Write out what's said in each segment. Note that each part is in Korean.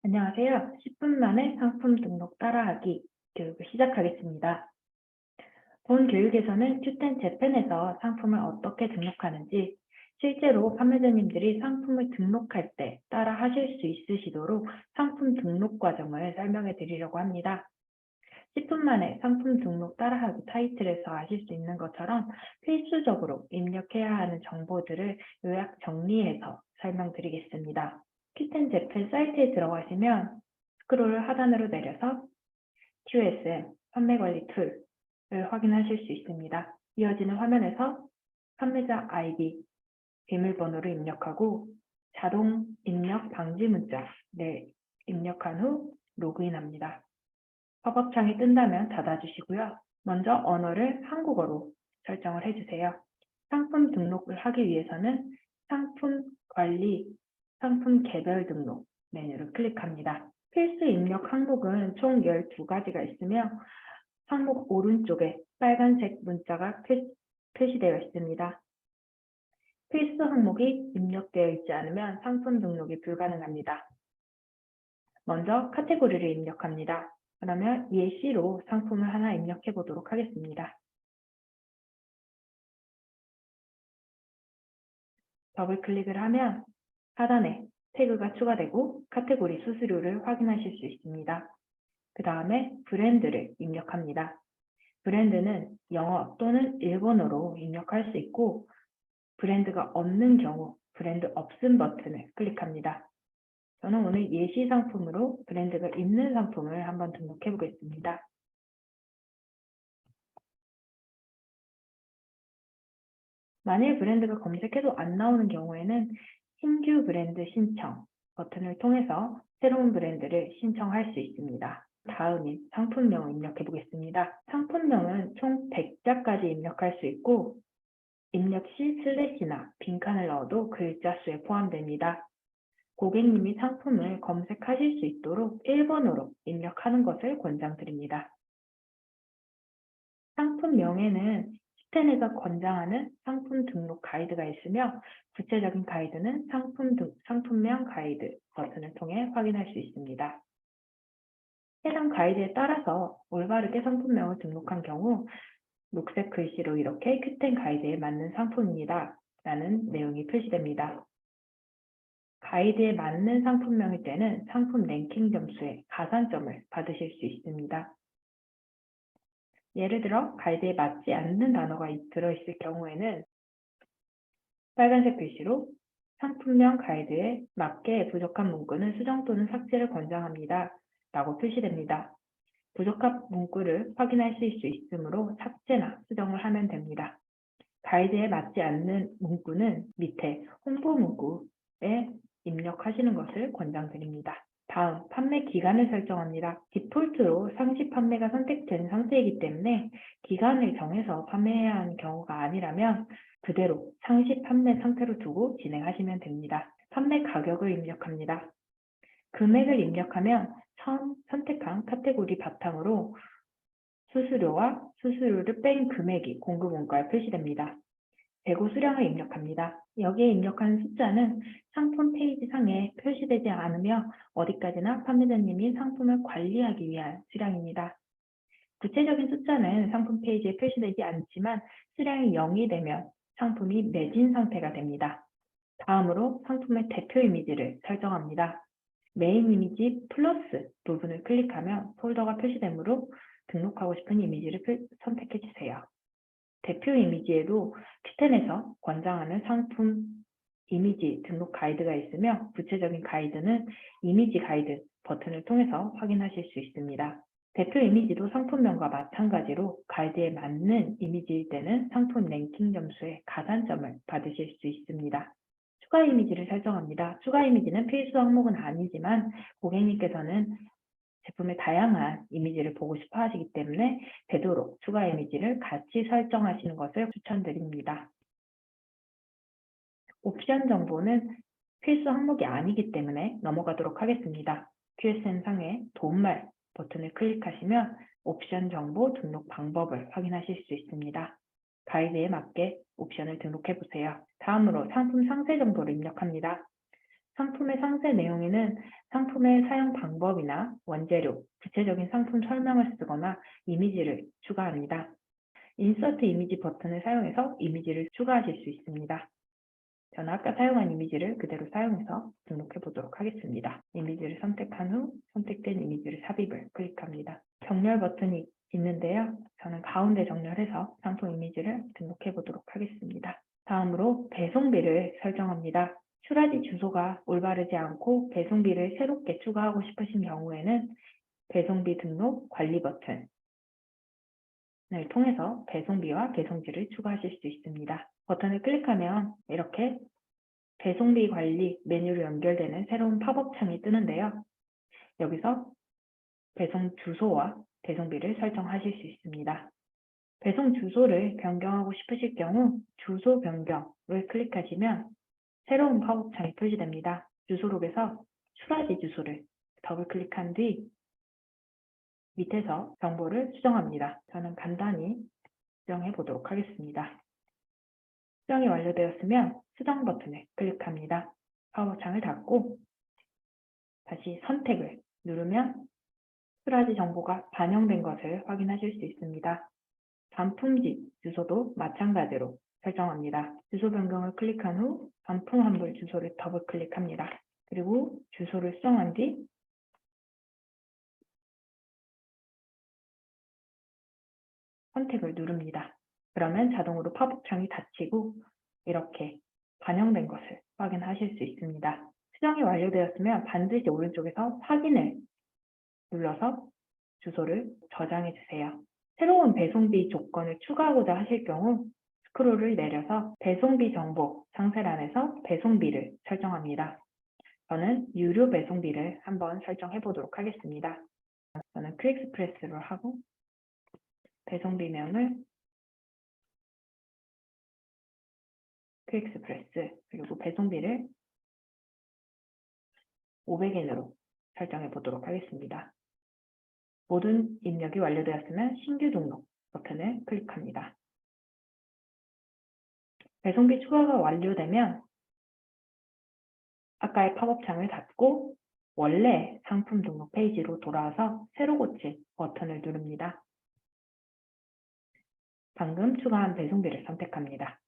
안녕하세요. 10분 만에 상품 등록 따라하기 교육을 시작하겠습니다. 본 교육에서는 Q10 재팬에서 상품을 어떻게 등록하는지, 실제로 판매자님들이 상품을 등록할 때 따라 하실 수 있으시도록 상품 등록 과정을 설명해 드리려고 합니다. 10분 만에 상품 등록 따라하기 타이틀에서 아실 수 있는 것처럼 필수적으로 입력해야 하는 정보들을 요약 정리해서 설명드리겠습니다. Q10 재팬 사이트에 들어가시면 스크롤을 하단으로 내려서 QSM 판매관리 툴을 확인하실 수 있습니다. 이어지는 화면에서 판매자 아이디, 비밀번호를 입력하고 자동 입력 방지 문자를 입력한 후 로그인합니다. 팝업창이 뜬다면 닫아주시고요. 먼저 언어를 한국어로 설정을 해주세요. 상품 등록을 하기 위해서는 상품 관리, 상품 개별 등록 메뉴를 클릭합니다. 필수 입력 항목은 총 12가지가 있으며 항목 오른쪽에 빨간색 문자가 표시되어 있습니다. 필수 항목이 입력되어 있지 않으면 상품 등록이 불가능합니다. 먼저 카테고리를 입력합니다. 그러면 예시로 상품을 하나 입력해 보도록 하겠습니다. 더블 클릭을 하면 하단에 태그가 추가되고 카테고리 수수료를 확인하실 수 있습니다. 그 다음에 브랜드를 입력합니다. 브랜드는 영어 또는 일본어로 입력할 수 있고 브랜드가 없는 경우 브랜드 없음 버튼을 클릭합니다. 저는 오늘 예시 상품으로 브랜드가 있는 상품을 한번 등록해 보겠습니다. 만일 브랜드가 검색해도 안 나오는 경우에는 신규 브랜드 신청 버튼을 통해서 새로운 브랜드를 신청할 수 있습니다. 다음인 상품명을 입력해 보겠습니다. 상품명은 총 100자까지 입력할 수 있고 입력 시 슬래시나 빈칸을 넣어도 글자 수에 포함됩니다. 고객님이 상품을 검색하실 수 있도록 일본어로 입력하는 것을 권장드립니다. 상품명에는 Q텐에서 권장하는 상품 등록 가이드가 있으며 구체적인 가이드는 상품명 가이드 버튼을 통해 확인할 수 있습니다. 해당 가이드에 따라서 올바르게 상품명을 등록한 경우 녹색 글씨로 이렇게 Q텐 가이드에 맞는 상품입니다 라는 내용이 표시됩니다. 가이드에 맞는 상품명일 때는 상품 랭킹 점수에 가산점을 받으실 수 있습니다. 예를 들어 가이드에 맞지 않는 단어가 들어있을 경우에는 빨간색 글씨로 상품명 가이드에 맞게 부족한 문구는 수정 또는 삭제를 권장합니다 라고 표시됩니다. 부족한 문구를 확인하실 수 있으므로 삭제나 수정을 하면 됩니다. 가이드에 맞지 않는 문구는 밑에 홍보 문구에 입력하시는 것을 권장드립니다. 다음, 판매 기간을 설정합니다. 디폴트로 상시 판매가 선택된 상태이기 때문에 기간을 정해서 판매해야 하는 경우가 아니라면 그대로 상시 판매 상태로 두고 진행하시면 됩니다. 판매 가격을 입력합니다. 금액을 입력하면 선택한 카테고리 바탕으로 수수료와 수수료를 뺀 금액이 공급 원가에 표시됩니다. 재고 수량을 입력합니다. 여기에 입력한 숫자는 상품 페이지 상에 표시되지 않으며 어디까지나 판매자님이 상품을 관리하기 위한 수량입니다. 구체적인 숫자는 상품 페이지에 표시되지 않지만 수량이 0이 되면 상품이 매진 상태가 됩니다. 다음으로 상품의 대표 이미지를 설정합니다. 메인 이미지 플러스 부분을 클릭하면 폴더가 표시되므로 등록하고 싶은 이미지를 선택해 주세요. 대표 이미지에도 Q텐에서 권장하는 상품 이미지 등록 가이드가 있으며 구체적인 가이드는 이미지 가이드 버튼을 통해서 확인하실 수 있습니다. 대표 이미지도 상품명과 마찬가지로 가이드에 맞는 이미지일 때는 상품 랭킹 점수에 가산점을 받으실 수 있습니다. 추가 이미지를 설정합니다. 추가 이미지는 필수 항목은 아니지만 고객님께서는 제품의 다양한 이미지를 보고 싶어 하시기 때문에 되도록 추가 이미지를 같이 설정하시는 것을 추천드립니다. 옵션 정보는 필수 항목이 아니기 때문에 넘어가도록 하겠습니다. QSM 상의 도움말 버튼을 클릭하시면 옵션 정보 등록 방법을 확인하실 수 있습니다. 가이드에 맞게 옵션을 등록해 보세요. 다음으로 상품 상세 정보를 입력합니다. 상품의 상세 내용에는 상품의 사용 방법이나 원재료, 구체적인 상품 설명을 쓰거나 이미지를 추가합니다. 인서트 이미지 버튼을 사용해서 이미지를 추가하실 수 있습니다. 저는 아까 사용한 이미지를 그대로 사용해서 등록해 보도록 하겠습니다. 이미지를 선택한 후 선택된 이미지를 삽입을 클릭합니다. 정렬 버튼이 있는데요. 저는 가운데 정렬해서 상품 이미지를 등록해 보도록 하겠습니다. 다음으로 배송비를 설정합니다. 출하지 주소가 올바르지 않고 배송비를 새롭게 추가하고 싶으신 경우에는 배송비 등록 관리 버튼을 통해서 배송비와 배송지를 추가하실 수 있습니다. 버튼을 클릭하면 이렇게 배송비 관리 메뉴로 연결되는 새로운 팝업 창이 뜨는데요. 여기서 배송 주소와 배송비를 설정하실 수 있습니다. 배송 주소를 변경하고 싶으실 경우 주소 변경을 클릭하시면 새로운 팝업 창이 표시됩니다. 주소록에서 출하지 주소를 더블 클릭한 뒤 밑에서 정보를 수정합니다. 저는 간단히 수정해 보도록 하겠습니다. 수정이 완료되었으면 수정 버튼을 클릭합니다. 팝업 창을 닫고 다시 선택을 누르면 출하지 정보가 반영된 것을 확인하실 수 있습니다. 반품지 주소도 마찬가지로 설정합니다. 주소 변경을 클릭한 후 반품 환불 주소를 더블 클릭합니다. 그리고 주소를 수정한 뒤 선택을 누릅니다. 그러면 자동으로 팝업 창이 닫히고 이렇게 반영된 것을 확인하실 수 있습니다. 수정이 완료되었으면 반드시 오른쪽에서 확인을 눌러서 주소를 저장해 주세요. 새로운 배송비 조건을 추가하고자 하실 경우 스크롤을 내려서 배송비 정보 상세란에서 배송비를 설정합니다. 저는 유료 배송비를 한번 설정해 보도록 하겠습니다. 저는 퀵익스프레스로 하고 배송비명을 퀵익스프레스 그리고 배송비를 500엔으로 설정해 보도록 하겠습니다. 모든 입력이 완료되었으면 신규 등록 버튼을 클릭합니다. 배송비 추가가 완료되면 아까의 팝업 창을 닫고 원래 상품 등록 페이지로 돌아와서 새로 고칠 버튼을 누릅니다. 방금 추가한 배송비를 선택합니다.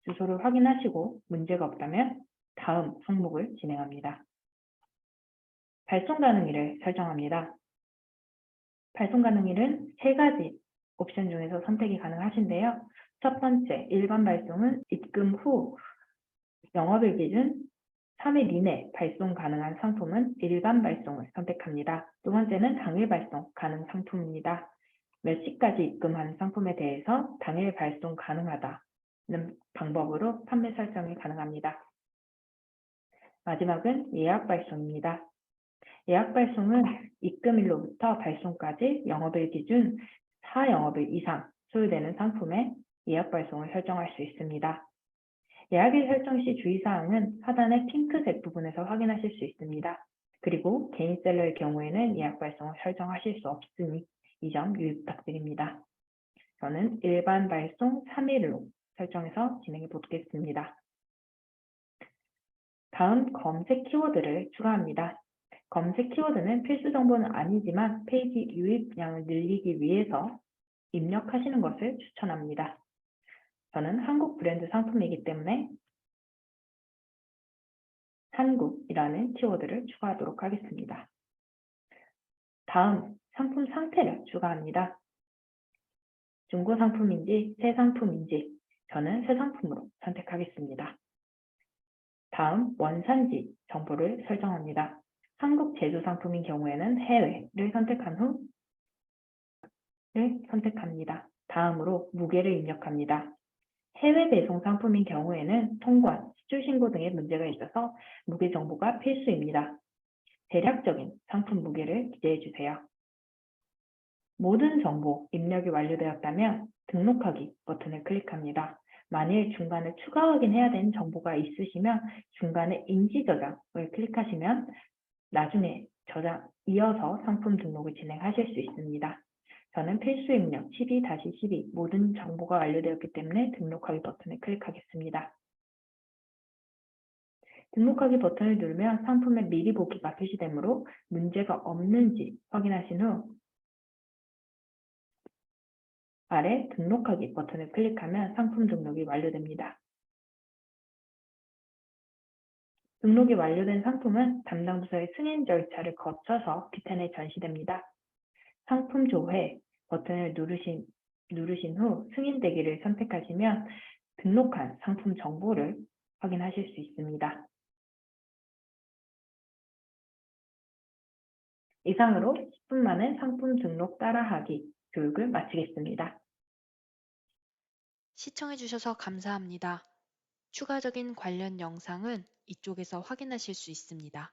주소를 확인하시고 문제가 없다면 다음 항목을 진행합니다. 발송 가능일을 설정합니다. 발송 가능일은 3가지 옵션 중에서 선택이 가능하신데요. 첫 번째, 일반 발송은 입금 후 영업일 기준 3일 이내 발송 가능한 상품은 일반 발송을 선택합니다. 두 번째는 당일 발송 가능 상품입니다. 몇 시까지 입금하는 상품에 대해서 당일 발송 가능하다는 방법으로 판매 설정이 가능합니다. 마지막은 예약 발송입니다. 예약 발송은 입금일로부터 발송까지 영업일 기준 4영업일 이상 소요되는 상품에 예약 발송을 설정할 수 있습니다. 예약일 설정 시 주의사항은 하단의 핑크색 부분에서 확인하실 수 있습니다. 그리고 개인 셀러의 경우에는 예약 발송을 설정하실 수 없으니 이 점 유의 부탁드립니다. 저는 일반 발송 3일로 설정해서 진행해 보겠습니다. 다음 검색 키워드를 추가합니다. 검색 키워드는 필수 정보는 아니지만 페이지 유입량을 늘리기 위해서 입력하시는 것을 추천합니다. 저는 한국 브랜드 상품이기 때문에 한국이라는 키워드를 추가하도록 하겠습니다. 다음 상품 상태를 추가합니다. 중고 상품인지 새 상품인지 저는 새 상품으로 선택하겠습니다. 다음 원산지 정보를 설정합니다. 한국 제조 상품인 경우에는 해외를 선택한 후 선택합니다. 다음으로 무게를 입력합니다. 해외 배송 상품인 경우에는 통관, 수출 신고 등의 문제가 있어서 무게 정보가 필수입니다. 대략적인 상품 무게를 기재해 주세요. 모든 정보 입력이 완료되었다면 등록하기 버튼을 클릭합니다. 만일 중간에 추가 확인해야 되는 정보가 있으시면 중간에 임시 저장을 클릭하시면 나중에 이어서 상품 등록을 진행하실 수 있습니다. 저는 필수 입력 12-12 모든 정보가 완료되었기 때문에 등록하기 버튼을 클릭하겠습니다. 등록하기 버튼을 누르면 상품의 미리 보기가 표시되므로 문제가 없는지 확인하신 후 아래 등록하기 버튼을 클릭하면 상품 등록이 완료됩니다. 등록이 완료된 상품은 담당 부서의 승인 절차를 거쳐서 P10에 전시됩니다. 상품 조회 버튼을 누르신 후 승인되기를 선택하시면 등록한 상품 정보를 확인하실 수 있습니다. 이상으로 10분 만에 상품 등록 따라하기 교육을 마치겠습니다. 시청해주셔서 감사합니다. 추가적인 관련 영상은 이쪽에서 확인하실 수 있습니다.